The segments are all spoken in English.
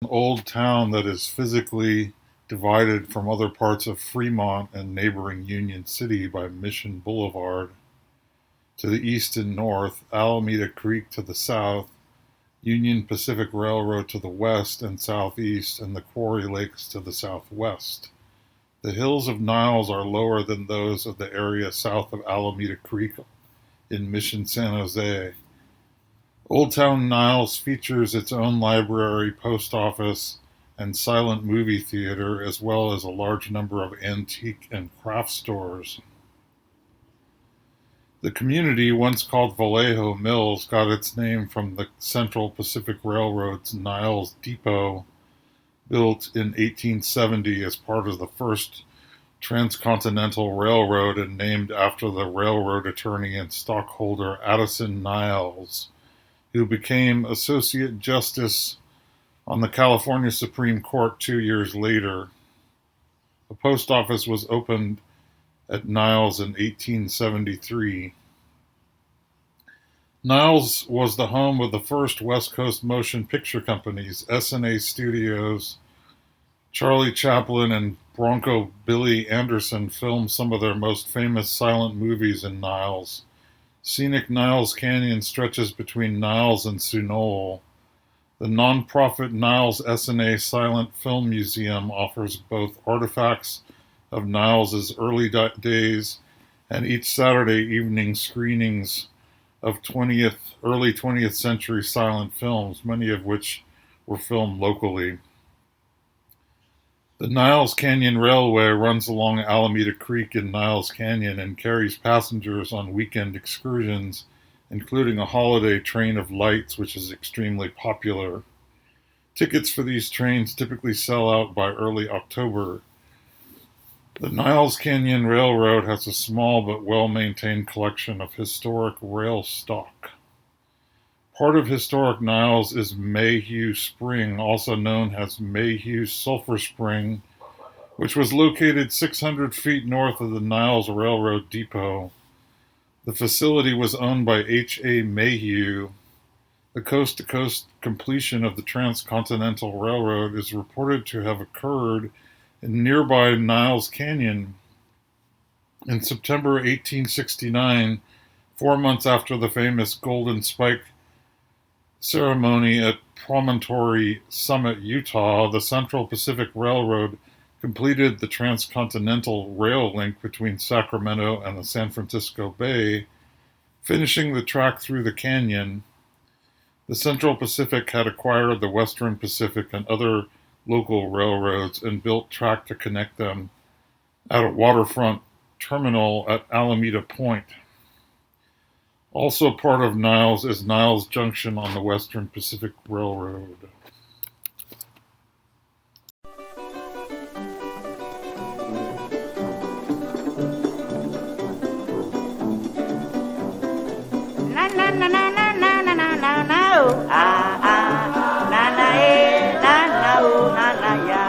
An old town that is physically divided from other parts of Fremont and neighboring Union City by Mission Boulevard to the east and north, Alameda Creek to the south, Union Pacific Railroad to the west and southeast, and the Quarry Lakes to the southwest. The hills of Niles are lower than those of the area south of Alameda Creek in Mission San Jose. Old Town Niles features its own library, post office, and silent movie theater, as well as a large number of antique and craft stores. The community, once called Vallejo Mills, got its name from the Central Pacific Railroad's Niles Depot, built in 1870 as part of the first transcontinental railroad and named after the railroad attorney and stockholder Addison Niles, who became Associate Justice on the California Supreme Court 2 years later. A post office was opened at Niles in 1873. Niles was the home of the first West Coast motion picture companies, S&A Studios. Charlie Chaplin and Bronco Billy Anderson filmed some of their most famous silent movies in Niles. Scenic Niles Canyon stretches between Niles and Sunol. The nonprofit Niles S&A Silent Film Museum offers both artifacts of Niles's early days and each Saturday evening screenings of early 20th century silent films, many of which were filmed locally. The Niles Canyon Railway runs along Alameda Creek in Niles Canyon and carries passengers on weekend excursions, including a holiday train of lights, which is extremely popular. Tickets for these trains typically sell out by early October. The Niles Canyon Railroad has a small but well-maintained collection of historic rail stock. Part of historic Niles is Mayhew Spring, also known as Mayhew Sulphur Spring, which was located 600 feet north of the Niles Railroad Depot. The facility was owned by H.A. Mayhew. The coast-to-coast completion of the Transcontinental Railroad is reported to have occurred in nearby Niles Canyon. In September 1869, 4 months after the famous Golden Spike ceremony at Promontory Summit, Utah, the Central Pacific Railroad completed the transcontinental rail link between Sacramento and the San Francisco Bay, finishing the track through the canyon. The Central Pacific had acquired the Western Pacific and other local railroads and built track to connect them at a waterfront terminal at Alameda Point. Also part of Niles is Niles Junction on the Western Pacific Railroad. Na na na na na na na na na na oh ah ah na na eh na na oh na na ya.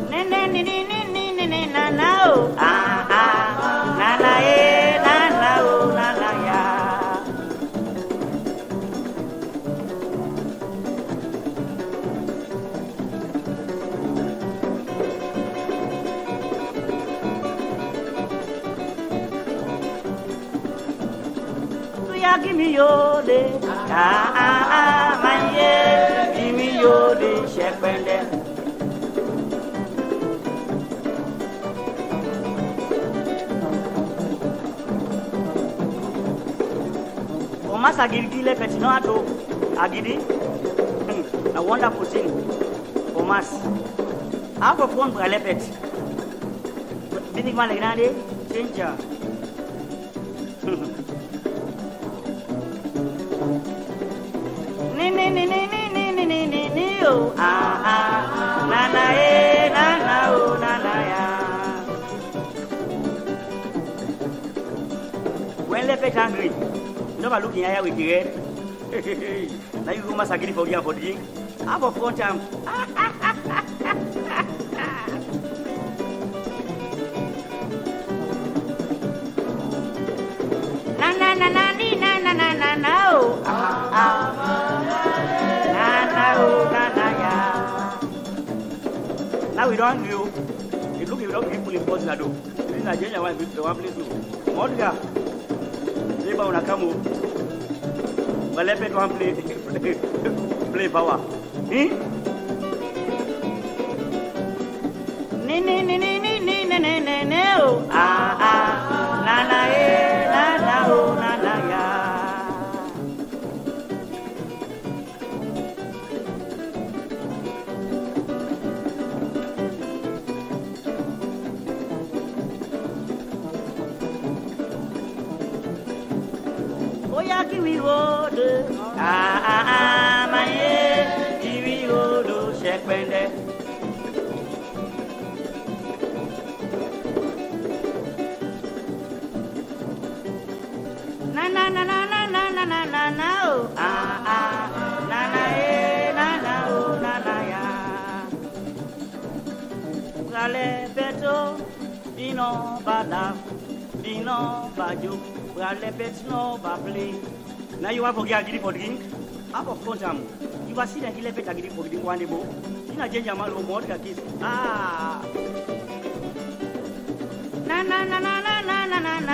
Ne ne ne ne ne ne ne ne na na oh ah ah na na eh na na oh na na ya. Give me your day, my yeah, give me your day, shepherd. Omas agiri le petino ato, agiri, a wonderful thing. Omas, half of one bralepet. Didn't man grande, changer. Oh, ah, ah, na na eh, na na oh, na na ya. When they get angry, nobody looking at with the head. Now you must agree for you for drink. Have a fun time. down you. It look you don't people in Bosnado. In Nigeria, one place too. Modga. They bound a camo. But let me one play power. Give road, my give me road, check bende. Na na na na na na na na na na oh na na na oh na ya. Gale beto dino bada dino bajo gale beto babli. Now you have to get for drink. Up of course, you are seen a little bit agree for drink one day more. In a ginger man or more kiss. Na na na na na na na na